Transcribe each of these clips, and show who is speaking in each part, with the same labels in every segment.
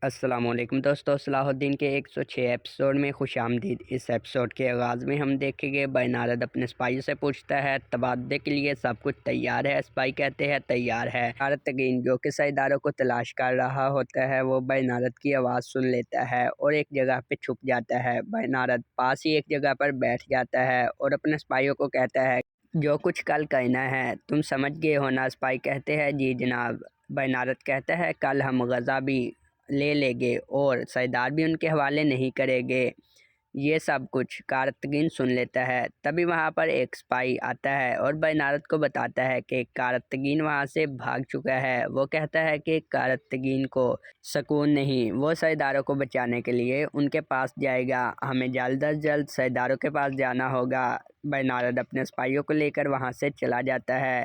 Speaker 1: السلام علیکم دوستو، صلاح الدین کے 106 ایپیسوڈ میں خوش آمدید۔ اس ایپیسوڈ کے آغاز میں ہم دیکھیں گے بینارد اپنے سپاہیوں سے پوچھتا ہے تبادلے کے لیے سب کچھ تیار ہے؟ سپاہی کہتے ہیں تیار ہے۔ کارتگین جو کہ سرداروں کو تلاش کر رہا ہوتا ہے وہ بینارد کی آواز سن لیتا ہے اور ایک جگہ پہ چھپ جاتا ہے۔ بینارد پاس ہی ایک جگہ پر بیٹھ جاتا ہے اور اپنے سپاہیوں کو کہتا ہے جو کچھ کل کہنا ہے تم سمجھ گئے ہو نا؟ سپاہی کہتے ہیں جی جناب۔ بینارد کہتا ہے کل ہم غزہ بھی لے لیں گے اور سردار بھی ان کے حوالے نہیں کرے گے۔ یہ سب کچھ کارتگین سن لیتا ہے۔ تبھی وہاں پر ایک سپاہی آتا ہے اور بینارد کو بتاتا ہے کہ کارتگین وہاں سے بھاگ چکا ہے۔ وہ کہتا ہے کہ کارتگین کو سکون نہیں، وہ سرداروں کو بچانے کے لیے ان کے پاس جائے گا، ہمیں جلد از جلد سرداروں کے پاس جانا ہوگا۔ بینارد اپنے سپاہیوں کو لے کر وہاں سے چلا جاتا ہے۔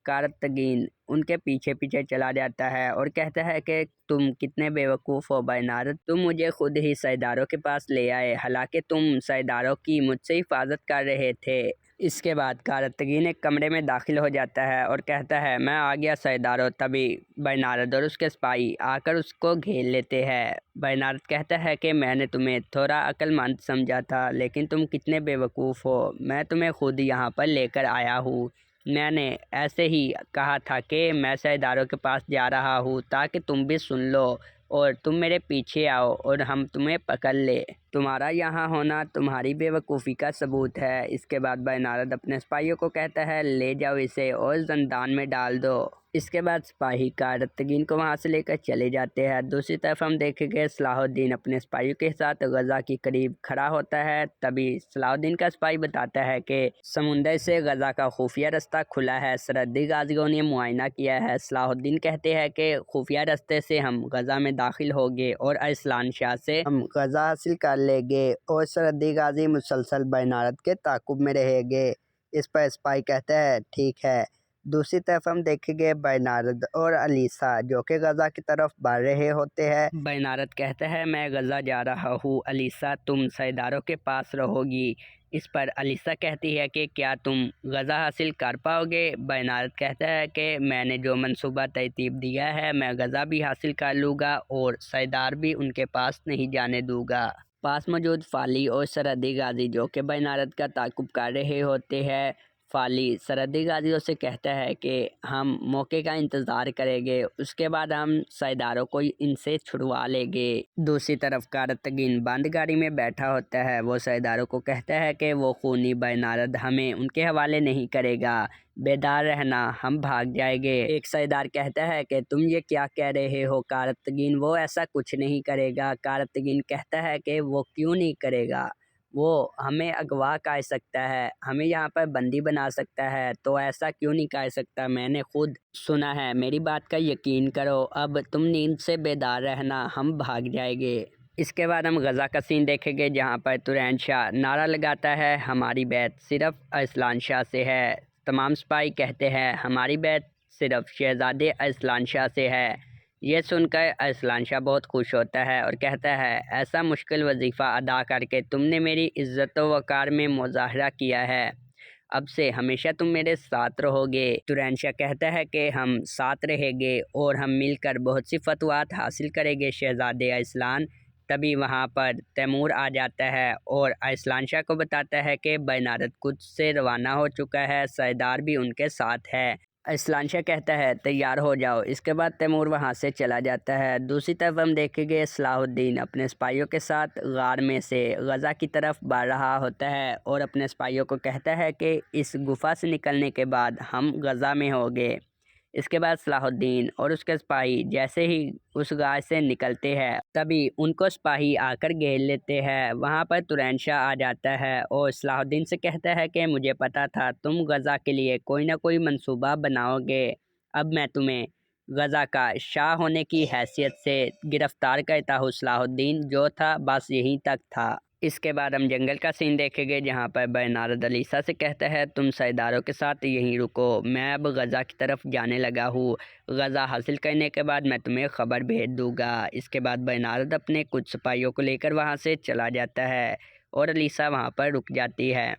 Speaker 1: کارتگین ان کے پیچھے پیچھے چلا جاتا ہے اور کہتا ہے کہ تم کتنے بیوقوف ہو بینارد، تم مجھے خود ہی سرداروں کے پاس لے آئے، حالانکہ تم سرداروں کی مجھ سے حفاظت کر رہے تھے۔ اس کے بعد کارتگین ایک کمرے میں داخل ہو جاتا ہے اور کہتا ہے میں آ گیا سرداروں۔ تبھی بینارد اور اس کے سپاہی آ کر اس کو گھیر لیتے ہیں۔ بینارد کہتا ہے کہ میں نے تمہیں تھوڑا عقل مند سمجھا تھا لیکن تم کتنے بیوقوف ہو، میں تمہیں خود یہاں پر لے کر آیا ہوں۔ میں نے ایسے ہی کہا تھا کہ میں سرداروں کے پاس جا رہا ہوں تاکہ تم بھی سن لو اور تم میرے پیچھے آؤ اور ہم تمہیں پکڑ لیں۔ تمہارا یہاں ہونا تمہاری بے وقوفی کا ثبوت ہے۔ اس کے بعد بینارد اپنے سپاہیوں کو کہتا ہے لے جاؤ اسے اور زندان میں ڈال دو۔ اس کے بعد سپاہی کارتگین کو وہاں سے لے کر چلے جاتے ہیں۔ دوسری طرف ہم دیکھیں گے صلاح الدین اپنے سپاہیوں کے ساتھ غزہ کے قریب کھڑا ہوتا ہے۔ تبھی صلاح الدین کا سپاہی بتاتا ہے کہ سمندر سے غزہ کا خفیہ رستہ کھلا ہے، سرحدی غازیوں نے معائنہ کیا ہے۔ صلاح الدین کہتے ہیں کہ خفیہ رستے سے ہم غزہ میں داخل ہوگے اور ارسلان شاہ سے ہم غزہ حاصل کر لیں گے اور سرحدی غازی مسلسل بینارد کے تعاقب میں رہیں گے۔ اس پر سپاہی کہتا ہے ٹھیک ہے۔ دوسری طرف ہم دیکھیں گے بینارد اور الیسا جو کہ غزہ کی طرف بڑھ رہے ہوتے ہیں۔ بینارد کہتا ہے میں غزہ جا رہا ہوں، الیسا تم سرداروں کے پاس رہو گی۔ اس پر الیسا کہتی ہے کہ کیا تم غزہ حاصل کر پاؤ گے؟ بینارد کہتا ہے کہ میں نے جو منصوبہ ترتیب دیا ہے میں غزہ بھی حاصل کر لوں گا اور سردار بھی ان کے پاس نہیں جانے دوں گا۔ پاس موجود فالی اور سرحدی غازی جو کہ بینارد کا تعاقب کر رہے ہوتے ہیں، فالی سرحدی غازیوں سے کہتا ہے کہ ہم موقع کا انتظار کریں گے، اس کے بعد ہم سرداروں کو ان سے چھڑوا لیں گے۔ دوسری طرف کارتگین بند گاڑی میں بیٹھا ہوتا ہے۔ وہ سرداروں کو کہتا ہے کہ وہ خونی بینارد ہمیں ان کے حوالے نہیں کرے گا، بیدار رہنا، ہم بھاگ جائیں گے۔ ایک سردار کہتا ہے کہ تم یہ کیا کہہ رہے ہو کارتگین، وہ ایسا کچھ نہیں کرے گا۔ کارتگین کہتا ہے کہ وہ کیوں نہیں کرے گا، وہ ہمیں اغوا کر سکتا ہے، ہمیں یہاں پر بندی بنا سکتا ہے، تو ایسا کیوں نہیں کر سکتا؟ میں نے خود سنا ہے، میری بات کا یقین کرو، اب تم نیند سے بیدار رہنا، ہم بھاگ جائیں گے۔ اس کے بعد ہم غزہ کا سین دیکھیں گے جہاں پر تورین شاہ نعرہ لگاتا ہے ہماری بیعت صرف ارسلان شاہ سے ہے۔ تمام سپاہی کہتے ہیں ہماری بیعت صرف شہزادے ارسلان شاہ سے ہے۔ یہ سن کر ارسلان شاہ بہت خوش ہوتا ہے اور کہتا ہے ایسا مشکل وظیفہ ادا کر کے تم نے میری عزت و وقار میں مظاہرہ کیا ہے، اب سے ہمیشہ تم میرے ساتھ رہو گے۔ تورین شاہ کہتا ہے کہ ہم ساتھ رہیں گے اور ہم مل کر بہت سی فتوحات حاصل کریں گے شہزادے ارسلان۔ تبھی وہاں پر تیمور آ جاتا ہے اور ارسلان شاہ کو بتاتا ہے کہ بینارد قدس سے روانہ ہو چکا ہے، سردار بھی ان کے ساتھ ہے۔ ارسلان شاہ کہتا ہے تیار ہو جاؤ۔ اس کے بعد تیمور وہاں سے چلا جاتا ہے۔ دوسری طرف ہم دیکھیں گے صلاح الدین اپنے سپاہیوں کے ساتھ غار میں سے غزہ کی طرف بڑھ رہا ہوتا ہے اور اپنے سپاہیوں کو کہتا ہے کہ اس گفا سے نکلنے کے بعد ہم غزہ میں ہوں گے۔ اس کے بعد صلاح الدین اور اس کے سپاہی جیسے ہی اس غار سے نکلتے ہیں تبھی ان کو سپاہی آ کر گھیر لیتے ہیں۔ وہاں پر تورین شاہ آ جاتا ہے اور صلاح الدین سے کہتا ہے کہ مجھے پتا تھا تم غزہ کے لیے کوئی نہ کوئی منصوبہ بناؤ گے، اب میں تمہیں غزہ کا شاہ ہونے کی حیثیت سے گرفتار کرتا ہوں۔ صلاح الدین جو تھا بس یہیں تک تھا۔ اس کے بعد ہم جنگل کا سین دیکھیں گے جہاں پر بینارد الیسا سے کہتا ہے تم سرداروں کے ساتھ یہیں رکو، میں اب غزہ کی طرف جانے لگا ہوں، غزہ حاصل کرنے کے بعد میں تمہیں خبر بھیج دوں گا۔ اس کے بعد بینارد اپنے کچھ سپاہیوں کو لے کر وہاں سے چلا جاتا ہے اور الیسا وہاں پر رک جاتی ہے۔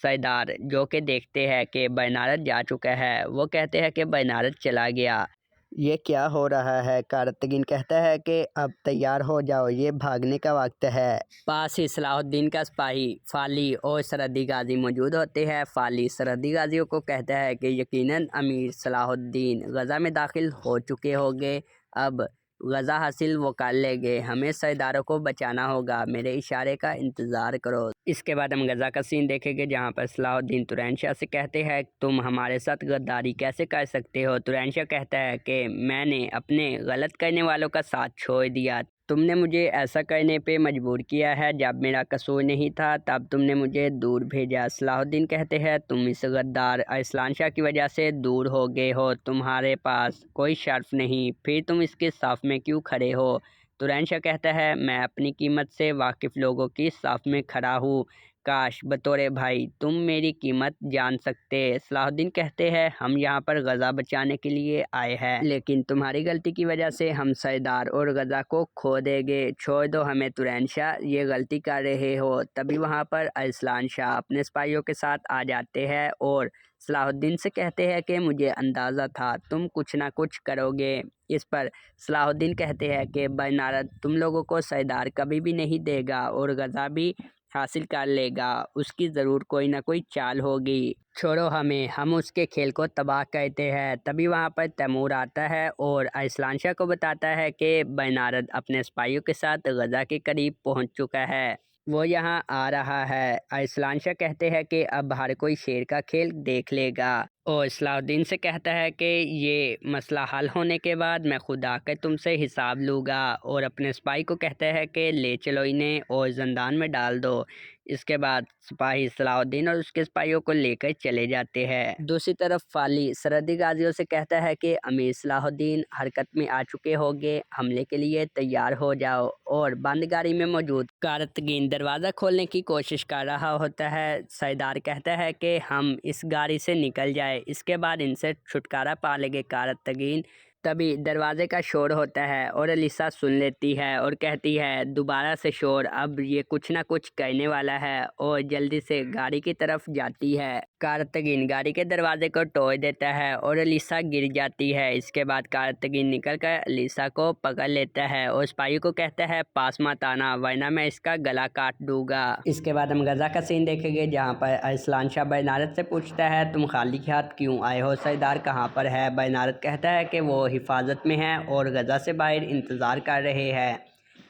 Speaker 1: سردار جو کہ دیکھتے ہیں کہ بینارد جا چکا ہے وہ کہتے ہیں کہ بینارد چلا گیا، یہ کیا ہو رہا ہے؟ کارتگین کہتا ہے کہ اب تیار ہو جاؤ، یہ بھاگنے کا وقت ہے۔ پاس ہی صلاح الدین کا سپاہی فالی اور سرحدی غازی موجود ہوتے ہیں۔ فالی سرحدی غازیوں کو کہتا ہے کہ یقیناً امیر صلاح الدین غزہ میں داخل ہو چکے ہوں گے، اب غزہ حاصل وہ کر لیں گے، ہمیں سرداروں کو بچانا ہوگا، میرے اشارے کا انتظار کرو۔ اس کے بعد ہم غزہ کا سین دیکھیں گے جہاں پر صلاح الدین ترین شاہ سے کہتے ہیں تم ہمارے ساتھ غداری کیسے کر سکتے ہو؟ ترین شاہ کہتا ہے کہ میں نے اپنے غلط کرنے والوں کا ساتھ چھوڑ دیا، تم نے مجھے ایسا کرنے پہ مجبور کیا ہے، جب میرا قصور نہیں تھا تب تم نے مجھے دور بھیجا۔ صلاح الدین کہتے ہیں تم اس غدار ارسلان شاہ کی وجہ سے دور ہو گئے ہو، تمہارے پاس کوئی شرف نہیں، پھر تم اس کے صف میں کیوں کھڑے ہو؟ ترین شاہ کہتا ہے میں اپنی قیمت سے واقف لوگوں کی صف میں کھڑا ہوں، کاش بطور بھائی تم میری قیمت جان سکتے۔ صلاح الدین کہتے ہیں ہم یہاں پر غزہ بچانے کے لیے آئے ہیں، لیکن تمہاری غلطی کی وجہ سے ہم سردار اور غزہ کو کھو دیں گے، چھوڑ دو ہمیں ترین شاہ، یہ غلطی کر رہے ہو۔ تبھی وہاں پر ارسلان شاہ اپنے سپاہیوں کے ساتھ آ جاتے ہیں اور صلاح الدین سے کہتے ہیں کہ مجھے اندازہ تھا تم کچھ نہ کچھ کرو گے۔ اس پر صلاح الدین کہتے ہیں کہ برنارد تم لوگوں کو سردار کبھی بھی نہیں دے گا اور غزہ بھی حاصل کر لے گا، اس کی ضرور کوئی نہ کوئی چال ہوگی، چھوڑو ہمیں، ہم اس کے کھیل کو تباہ کرتے ہیں۔ تبھی وہاں پر تیمور آتا ہے اور ارسلان شاہ کو بتاتا ہے کہ برنارد اپنے سپاہیوں کے ساتھ غزہ کے قریب پہنچ چکا ہے، وہ یہاں آ رہا ہے۔ ارسلان شاہ کہتے ہیں کہ اب ہر کوئی شیر کا کھیل دیکھ لے گا، اور صلاح الدین سے کہتا ہے کہ یہ مسئلہ حل ہونے کے بعد میں خود آ کر تم سے حساب لوں گا، اور اپنے سپاہی کو کہتا ہے کہ لے چلو انہیں اور زندان میں ڈال دو۔ اس کے بعد سپاہی صلاح الدین اور اس کے سپاہیوں کو لے کر چلے جاتے ہیں۔ دوسری طرف فالی سرحدی غازیوں سے کہتا ہے کہ امیر صلاح الدین حرکت میں آ چکے ہوگے، حملے کے لیے تیار ہو جاؤ، اور بند گاڑی میں موجود کارتگین دروازہ کھولنے کی کوشش کر رہا ہوتا ہے۔ سردار کہتا ہے کہ ہم اس گاڑی سے نکل جائے، اس کے بعد ان سے چھٹکارا پا لیں گے کارتگین۔ تبھی دروازے کا شور ہوتا ہے اور الیسا سن لیتی ہے اور کہتی ہے دوبارہ سے شور، اب یہ کچھ نہ کچھ کرنے والا ہے، اور جلدی سے گاڑی کی طرف جاتی ہے۔ کارتگین گاڑی کے دروازے کو توڑ دیتا ہے اور الیسا گر جاتی ہے۔ اس کے بعد کارتگین نکل کر الیسا کو پکڑ لیتا ہے اور سپاہی کو کہتا ہے پاس مت آنا ورنہ میں اس کا گلا کاٹ دوں گا۔ اس کے بعد ہم غزہ کا سین دیکھیں گے جہاں پر ارسلان شاہ برنارد سے پوچھتا ہے تم خالی ہاتھ کیوں آئے ہو؟ سردار کہاں پر ہے؟ برنارد کہتا ہے کہ وہ حفاظت میں ہیں اور غزہ سے باہر انتظار کر رہے ہیں۔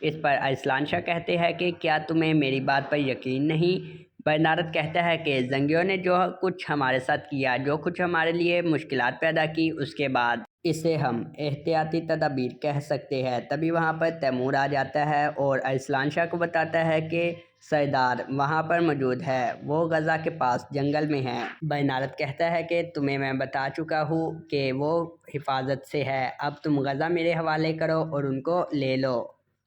Speaker 1: اس پر ارسلان شاہ کہتے ہیں کہ کیا تمہیں میری بات پر یقین نہیں؟ برنارد کہتا ہے کہ زنگیوں نے جو کچھ ہمارے ساتھ کیا، جو کچھ ہمارے لیے مشکلات پیدا کی، اس کے بعد اسے ہم احتیاطی تدابیر کہہ سکتے ہیں۔ تبھی وہاں پر تیمور آ جاتا ہے اور ارسلان شاہ کو بتاتا ہے کہ سردار وہاں پر موجود ہے، وہ غزہ کے پاس جنگل میں ہے۔ برنارد کہتا ہے کہ تمہیں میں بتا چکا ہوں کہ وہ حفاظت سے ہے، اب تم غزہ میرے حوالے کرو اور ان کو لے لو۔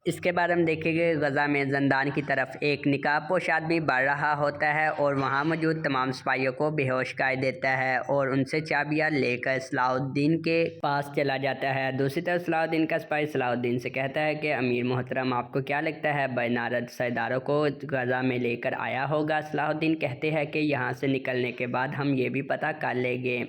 Speaker 1: اس کے بعد ہم دیکھیں گے غزہ میں زندان کی طرف ایک نقاب پوش آدمی بڑھ رہا ہوتا ہے اور وہاں موجود تمام سپاہیوں کو بے ہوش کر دیتا ہے اور ان سے چابیاں لے کر صلاح الدین کے پاس چلا جاتا ہے۔ دوسری طرف صلاح الدین کا سپاہی صلاح الدین سے کہتا ہے کہ امیر محترم آپ کو کیا لگتا ہے برنارد سرداروں کو غزہ میں لے کر آیا ہوگا؟ صلاح الدین کہتے ہیں کہ یہاں سے نکلنے کے بعد ہم یہ بھی پتہ کر لیں گے۔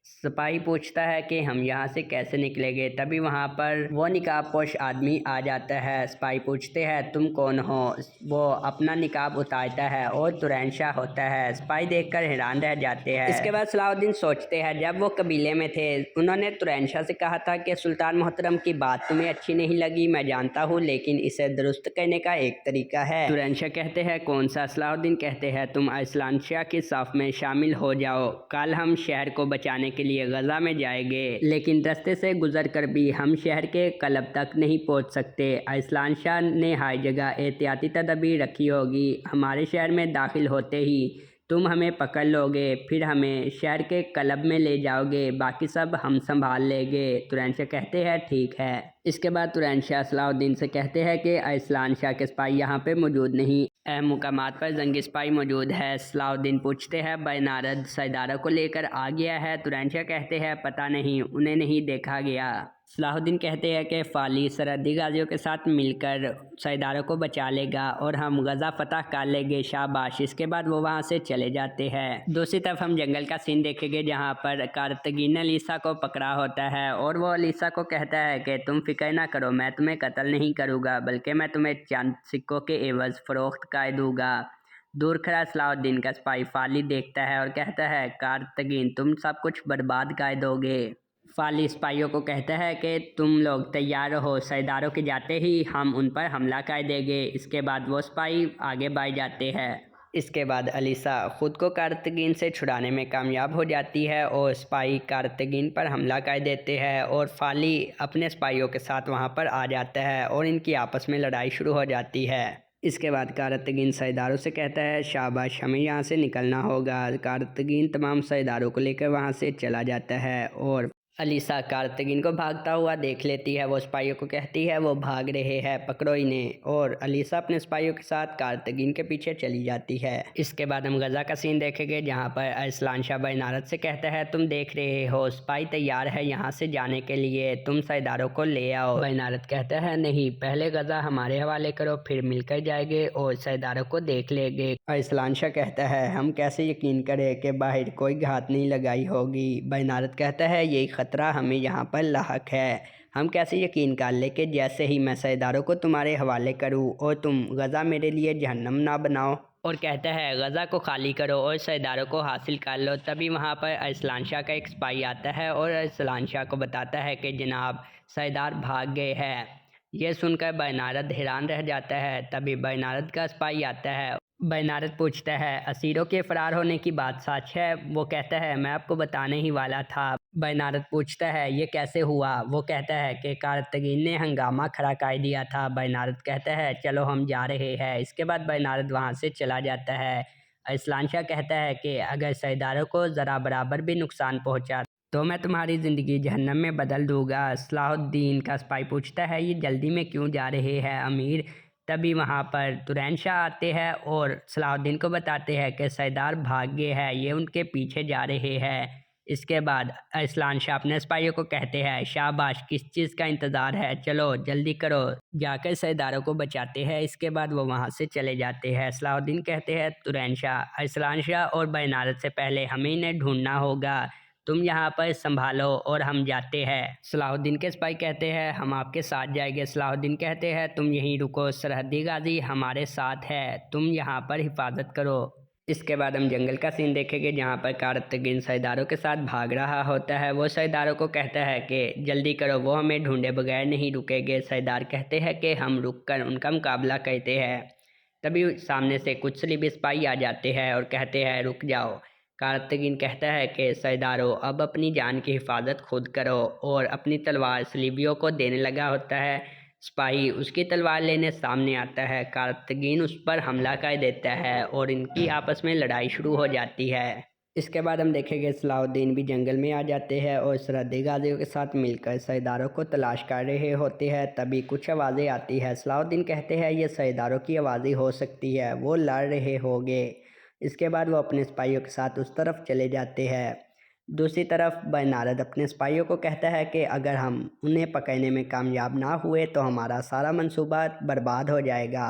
Speaker 1: سپاہی پوچھتا ہے کہ ہم یہاں سے کیسے نکلیں گے؟ تبھی وہاں پر وہ نقاب پوش آدمی آ جاتا ہے۔ سپاہی پوچھتے ہیں تم کون ہو؟ وہ اپنا نقاب اتارتا ہے اور ترین شاہ ہوتا ہے۔ سپاہی دیکھ کر حیران رہ جاتے ہیں۔ اس کے بعد صلاح الدین سوچتے ہیں جب وہ قبیلے میں تھے انہوں نے ترین شاہ سے کہا تھا کہ سلطان محترم کی بات تمہیں اچھی نہیں لگی، میں جانتا ہوں، لیکن اسے درست کرنے کا ایک طریقہ ہے۔ ترین شاہ کہتے ہیں کون سا؟ صلاح الدین کہتے ہیں تم ارسلان شاہ کی صف میں شامل ہو جاؤ، کل ہم شہر کو بچانے کے لیے غزہ میں جائیں گے، لیکن رستے سے گزر کر بھی ہم شہر کے قلب تک نہیں پہنچ سکتے۔ ارسلان شاہ نے ہر جگہ احتیاطی تدابیر رکھی ہوگی، ہمارے شہر میں داخل ہوتے ہی تم ہمیں پکڑ لو گے، پھر ہمیں شہر کے قلب میں لے جاؤ گے، باقی سب ہم سنبھال لیں گے۔ ترین شاہ کہتے ہیں ٹھیک ہے۔ اس کے بعد ترین شاہ صلاح الدین سے کہتے ہیں کہ ارسلان شاہ کے سپاہی یہاں پہ موجود نہیں، اہم مقامات پر جنگی سپاہی موجود ہے۔ صلاح الدین پوچھتے ہیں برنارد سرداروں کو لے کر آ گیا ہے؟ ترین شاہ کہتے ہیں پتہ نہیں، انہیں نہیں دیکھا گیا۔ صلاح الدین کہتے ہیں کہ فالی سرحدی غازیوں کے ساتھ مل کر سرداروں کو بچا لے گا اور ہم غزہ فتح کر لیں گے، شاباش۔ اس کے بعد وہ وہاں سے چلے جاتے ہیں۔ دوسری طرف ہم جنگل کا سین دیکھیں گے جہاں پر کارتگین نے الیسا کو پکڑا ہوتا ہے اور وہ الیسا کو کہتا ہے کہ تم فکر نہ کرو، میں تمہیں قتل نہیں کروں گا بلکہ میں تمہیں چند سکوں کے عوض فروخت کر دوں گا۔ دور کھڑا صلاح الدین کا سپاہی فالی دیکھتا ہے اور کہتا ہے کارتگین تم سب کچھ برباد کر دو گے۔ فالی سپاہیوں کو کہتا ہے کہ تم لوگ تیار رہو، سرداروں کے جاتے ہی ہم ان پر حملہ کر دیں گے۔ اس کے بعد وہ سپاہی آگے بڑھ جاتے ہیں۔ اس کے بعد الیسا خود کو کارتگین سے چھڑانے میں کامیاب ہو جاتی ہے اور سپاہی کارتگین پر حملہ کر دیتے ہیں اور فالی اپنے سپاہیوں کے ساتھ وہاں پر آ جاتا ہے اور ان کی آپس میں لڑائی شروع ہو جاتی ہے۔ اس کے بعد کارتگین سرداروں سے کہتا ہے شاباش، ہمیں یہاں سے نکلنا ہوگا۔ کارتگین تمام سرداروں کو لے کر وہاں سے چلا جاتا ہے اور الیسا کارتگین کو بھاگتا ہوا دیکھ لیتی ہے۔ وہ سپاہیوں کو کہتی ہے وہ بھاگ رہے ہیں، پکڑو انہیں، اور الیسا اپنے سپاہیوں کے ساتھ کارتگین کے پیچھے چلی جاتی ہے۔ اس کے بعد ہم غزہ کا سین دیکھیں گے جہاں پر ارسلان شاہ بینارد سے کہتا ہے تم دیکھ رہے ہو سپاہی تیار ہے یہاں سے جانے کے لیے، تم سرداروں کو لے آؤ۔ بینارد کہتا ہے نہیں، پہلے غزہ ہمارے حوالے کرو، پھر مل کر جائیں گے اور سرداروں کو دیکھ لیں گے۔ ارسلان شاہ کہتا ہے ہم کیسے یقین کریں کہ باہر کوئی گھات نہیں لگائی ہوگی۔ بینارد کہتا ہے یہی خطرہ ہمیں یہاں پر لاحق ہے، ہم کیسے یقین کر لیں کہ جیسے ہی میں سرداروں کو تمہارے حوالے کروں اور تم غزہ میرے لیے جہنم نہ بناؤ۔ اور کہتا ہے غزہ کو خالی کرو اور سرداروں کو حاصل کر لو۔ تبھی وہاں پر ارسلان شاہ کا ایک سپاہی آتا ہے اور ارسلان شاہ کو بتاتا ہے کہ جناب سردار بھاگ گئے ہیں۔ یہ سن کر بینارد حیران رہ جاتا ہے۔ تبھی بینارد کا سپاہی آتا ہے۔ بینارد پوچھتا ہے اسیروں کے فرار ہونے کی بات سچ ہے؟ وہ کہتا ہے میں آپ کو بتانے ہی والا تھا۔ بینارد پوچھتا ہے یہ کیسے ہوا؟ وہ کہتا ہے کہ کارتگین نے ہنگامہ کھڑا کر دیا تھا۔ بینارد کہتا ہے چلو ہم جا رہے ہیں۔ اس کے بعد بینارد وہاں سے چلا جاتا ہے۔ ارسلان شاہ کہتا ہے کہ اگر سرداروں کو ذرا برابر بھی نقصان پہنچا تو میں تمہاری زندگی جہنم میں بدل دوں گا۔ صلاح الدین کا سپاہی پوچھتا ہے یہ جلدی میں کیوں جا رہے ہیں امیر؟ تبھی وہاں پر ترین شاہ آتے ہیں اور صلاح الدین کو بتاتے ہیں کہ سردار بھاگ گئے ہیں، یہ ان کے پیچھے جا رہے ہیں۔ اس کے بعد ارسلان شاہ اپنے سپاہیوں کو کہتے ہیں شاباش، کس چیز کا انتظار ہے، چلو جلدی کرو، جا کر سرداروں کو بچاتے ہیں۔ اس کے بعد وہ وہاں سے چلے جاتے ہیں۔ صلاح الدین کہتے ہیں ترین شاہ، ارسلان شاہ اور بینارد سے پہلے ہمیں انہیں ڈھونڈنا ہوگا، تم یہاں پر سنبھالو اور ہم جاتے ہیں۔ صلاح الدین کے سپاہی کہتے ہیں ہم آپ کے ساتھ جائیں گے۔ صلاح الدین کہتے ہیں تم یہیں رکو، سرحدی غازی ہمارے ساتھ ہے، تم یہاں پر حفاظت کرو۔ اس کے بعد ہم جنگل کا سین دیکھیں گے جہاں پر کارتگین سرداروں کے ساتھ بھاگ رہا ہوتا ہے۔ وہ سرداروں کو کہتا ہے کہ جلدی کرو، وہ ہمیں ڈھونڈے بغیر نہیں رکیں گے۔ سردار کہتے ہیں کہ ہم رک کر ان کا مقابلہ کرتے ہیں۔ تبھی سامنے سے کچھ صلیبی سپاہی آ جاتے ہیں اور کہتے ہیں رک جاؤ۔ کارتگین کہتا ہے کہ سرداروں اب اپنی جان کی حفاظت خود کرو، اور اپنی تلوار صلیبیوں کو دینے لگا ہوتا ہے۔ سپاہی اس کی تلوار لینے سامنے آتا ہے۔ کارتگین اس پر حملہ کر دیتا ہے اور ان کی آپس میں لڑائی شروع ہو جاتی ہے۔ اس کے بعد ہم دیکھیں گے صلاح الدین بھی جنگل میں آ جاتے ہیں اور سرحدی غازیوں کے ساتھ مل کر سرداروں کو تلاش کر رہے ہوتے ہیں۔ تبھی کچھ آوازیں آتی ہیں۔ صلاح الدین کہتے ہیں یہ سرداروں کی آوازیں ہو سکتی ہے، وہ لڑ رہے ہوں گے۔ اس کے بعد وہ اپنے سپاہیوں کے ساتھ اس طرف چلے جاتے ہیں۔ دوسری طرف بینارد اپنے سپاہیوں کو کہتا ہے کہ اگر ہم انہیں پکڑنے میں کامیاب نہ ہوئے تو ہمارا سارا منصوبہ برباد ہو جائے گا،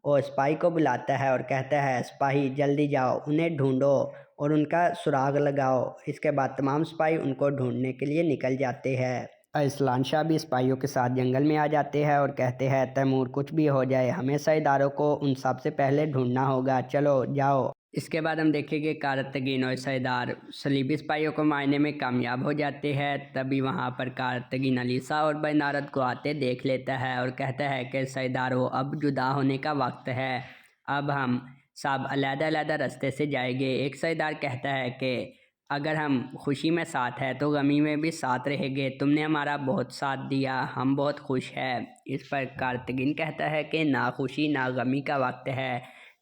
Speaker 1: اور سپاہی کو بلاتا ہے اور کہتا ہے سپاہی جلدی جاؤ، انہیں ڈھونڈو اور ان کا سراغ لگاؤ۔ اس کے بعد تمام سپاہی ان کو ڈھونڈنے کے لیے نکل جاتے ہیں۔ ارسلان شاہ بھی سپاہیوں کے ساتھ جنگل میں آ جاتے ہیں اور کہتے ہیں تیمور کچھ بھی ہو جائے ہمیں سرداروں کو ان سب سے پہلے ڈھونڈنا ہوگا، چلو جاؤ۔ اس کے بعد ہم دیکھیں گے کارتگین اور سردار صلیبی سپاہیوں کو مارنے میں کامیاب ہو جاتے ہیں۔ تبھی وہاں پر کارتگین الیسا اور بینارد کو آتے دیکھ لیتا ہے اور کہتا ہے کہ سرداروں اب جدا ہونے کا وقت ہے، اب ہم سب علیحدہ علیحدہ راستے سے جائیں گے۔ ایک سردار کہتا ہے کہ اگر ہم خوشی میں ساتھ ہیں تو غمی میں بھی ساتھ رہیں گے، تم نے ہمارا بہت ساتھ دیا، ہم بہت خوش ہیں۔ اس پر کارتگین کہتا ہے کہ نہ خوشی نہ غمی کا وقت ہے،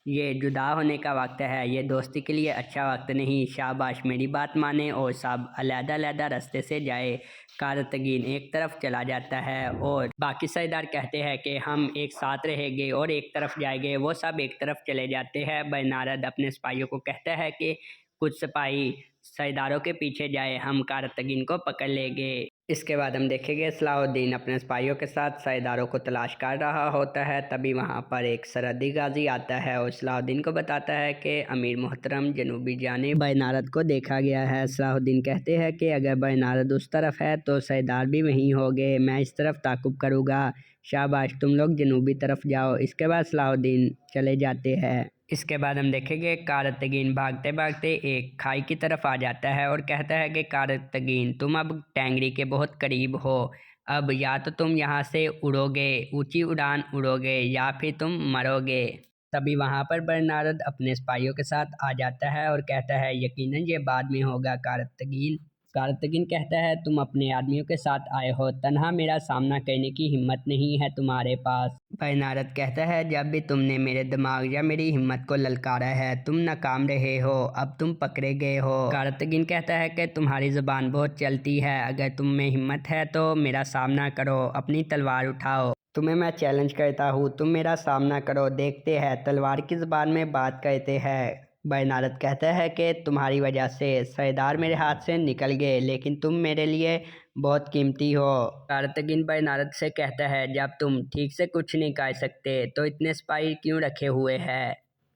Speaker 1: یہ جدا ہونے کا وقت ہے، یہ دوستی کے لیے اچھا وقت نہیں، شاباش میری بات مانیں اور سب علیحدہ علیحدہ راستے سے جائے۔ کارتگین ایک طرف چلا جاتا ہے اور باقی سردار کہتے ہیں کہ ہم ایک ساتھ رہیں گے اور ایک طرف جائیں گے۔ وہ سب ایک طرف چلے جاتے ہیں۔ بینارد اپنے سپاہیوں کو کہتا ہے کہ کچھ سپاہی سرداروں کے پیچھے جائے، ہم کارتگین کو پکڑ لیں گے۔ اس کے بعد ہم دیکھیں گے صلاح الدین اپنے سپاہیوں کے ساتھ سرداروں کو تلاش کر رہا ہوتا ہے۔ تبھی وہاں پر ایک سرحدی غازی آتا ہے اور صلاح الدین کو بتاتا ہے کہ امیر محترم جنوبی جانب بینارد کو دیکھا گیا ہے۔ صلاح الدین کہتے ہیں کہ اگر بینارد اس طرف ہے تو سردار بھی وہیں ہوگے، میں اس طرف تعاقب کروں گا، شاباش تم لوگ جنوبی طرف جاؤ۔ اس کے بعد صلاح الدین چلے جاتے ہیں۔ اس کے بعد ہم دیکھیں گے کارتگین بھاگتے بھاگتے ایک کھائی کی طرف آ جاتا ہے اور کہتا ہے کہ کارتگین تم اب ٹینگری کے بہت قریب ہو، اب یا تو تم یہاں سے اڑو گے، اونچی اڑان اڑو گے، یا پھر تم مرو گے۔ تبھی وہاں پر برنارد اپنے سپاہیوں کے ساتھ آ جاتا ہے اور کہتا ہے یقیناً یہ بعد میں ہوگا کارتگین۔ کارتگین کہتا ہے تم اپنے آدمیوں کے ساتھ آئے ہو، تنہا میرا سامنا کرنے کی ہمت نہیں ہے تمہارے پاس۔ برنارد کہتا ہے جب بھی تم نے میرے دماغ یا میری ہمت کو للکارا ہے تم ناکام رہے ہو، اب تم پکڑے گئے ہو۔ کارتگین کہتا ہے کہ تمہاری زبان بہت چلتی ہے، اگر تم میں ہمت ہے تو میرا سامنا کرو، اپنی تلوار اٹھاؤ، تمہیں میں چیلنج کرتا ہوں، تم میرا سامنا کرو، دیکھتے ہیں تلوار کی زبان میں بات کرتے ہیں۔ برنارد کہتا ہے کہ تمہاری وجہ سے سردار میرے ہاتھ سے نکل گئے، لیکن تم میرے لیے بہت قیمتی ہو۔ کارتگین برنارد سے کہتا ہے جب تم ٹھیک سے کچھ نہیں کر سکتے تو اتنے سپاہی کیوں رکھے ہوئے ہیں؟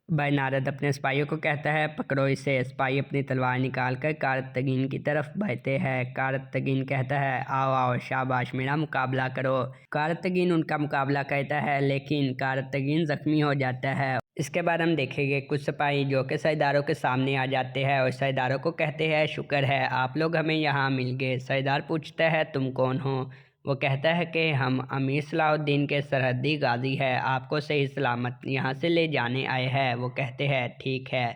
Speaker 1: برنارد اپنے سپاہیوں کو کہتا ہے پکڑو اسے۔ سپاہی اپنی تلوار نکال کر کارتگین کی طرف بڑھتے ہیں۔ کارتگین کہتا ہے آؤ آؤ شاباش میرا مقابلہ کرو۔ کارتگین ان کا مقابلہ کرتا ہے لیکن کارتگین زخمی ہو جاتا ہے۔ اس کے بعد ہم دیکھیں گے کچھ سپاہی جو کہ سرداروں کے سامنے آ جاتے ہیں اور سرداروں کو کہتے ہیں شکر ہے آپ لوگ ہمیں یہاں مل گئے۔ سردار پوچھتا ہے تم کون ہو؟ وہ کہتا ہے کہ ہم امیر صلاح الدین کے سرحدی غازی ہیں، آپ کو صحیح سلامت یہاں سے لے جانے آئے ہیں۔ وہ کہتے ہیں ٹھیک ہے۔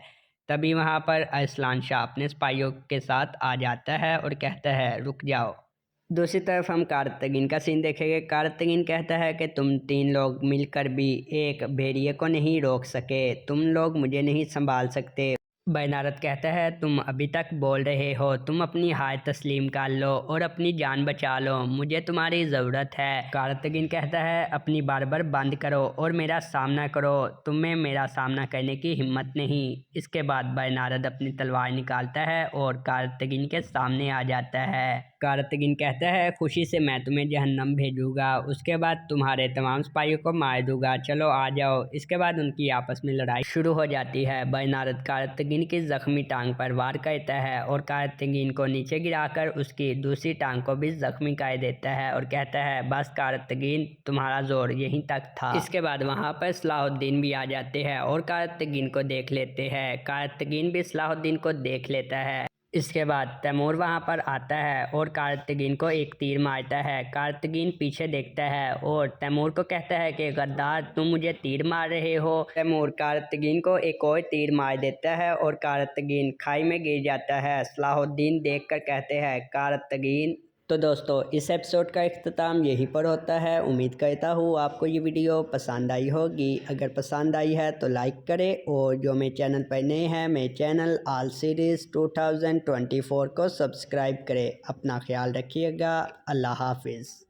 Speaker 1: تبھی وہاں پر ارسلان شاہ اپنے سپاہیوں کے ساتھ آ جاتا ہے اور کہتا ہے رک جاؤ۔ دوسری طرف ہم کارتگین کا سین دیکھیں گے۔ کارتگین کہتا ہے کہ تم تین لوگ مل کر بھی ایک بھیڑیے کو نہیں روک سکے، تم لوگ مجھے نہیں سنبھال سکتے۔ برنارد کہتا ہے تم ابھی تک بول رہے ہو، تم اپنی ہار تسلیم کر لو اور اپنی جان بچا لو، مجھے تمہاری ضرورت ہے۔ کارتگین کہتا ہے اپنی باربر بند کرو اور میرا سامنا کرو، تم میں میرا سامنا کرنے کی ہمت نہیں۔ اس کے بعد برنارد اپنی تلوار نکالتا ہے اور کارتگین کے سامنے آ جاتا ہے۔ کارتگین کہتا ہے خوشی سے میں تمہیں جہنم بھیجوں گا، اس کے بعد تمہارے تمام سپاہیوں کو مار دوں گا، چلو آ جاؤ۔ اس کے بعد ان کی آپس میں لڑائی شروع ہو جاتی ہے۔ برنارد کارتگین کی زخمی ٹانگ پر وار کرتا ہے اور کارتگین کو نیچے گرا کر اس کی دوسری ٹانگ کو بھی زخمی کر دیتا ہے اور کہتا ہے بس کارتگین تمہارا زور یہیں تک تھا۔ اس کے بعد وہاں پر صلاح الدین بھی آ جاتے ہیں اور کارتگین کو دیکھ لیتے ہیں۔ کارتگین بھی صلاح الدین کو دیکھ لیتا ہے۔ اس کے بعد تیمور وہاں پر آتا ہے اور کارتگین کو ایک تیر مارتا ہے۔ کارتگین پیچھے دیکھتا ہے اور تیمور کو کہتا ہے کہ غدار تم مجھے تیر مار رہے ہو۔ تیمور کارتگین کو ایک اور تیر مار دیتا ہے اور کارتگین کھائی میں گر جاتا ہے۔ صلاح الدین دیکھ کر کہتے ہیں کارتگین۔ تو دوستو اس ایپیسوڈ کا اختتام یہیں پر ہوتا ہے۔ امید کرتا ہوں آپ کو یہ ویڈیو پسند آئی ہوگی۔ اگر پسند آئی ہے تو لائک کریں اور جو میرے چینل پر نئے ہیں میرے چینل آل سیریز 2024 کو سبسکرائب کریں۔ اپنا خیال رکھیے گا۔ اللہ حافظ۔